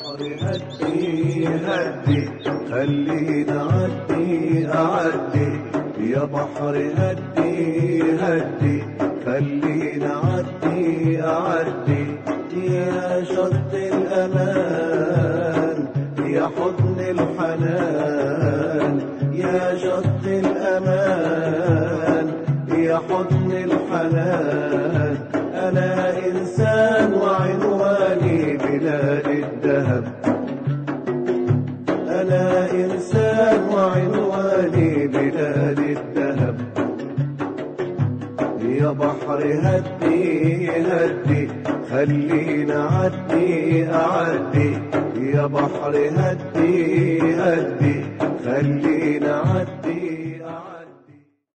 هدي هدي خلينا عدي أعدي يا بحر هدي هدي خلينا عدي أعدي يا شط الأمان يا حضن الحنان يا شط الأمان يا حضن الحنان أنا إنسان وعنواني بلاد الذهب أنا إنسان وعنواني بلاد الذهب يا بحر هدي هدي خلينا عدي أعدي يا بحر هدي هدي خلينا عدي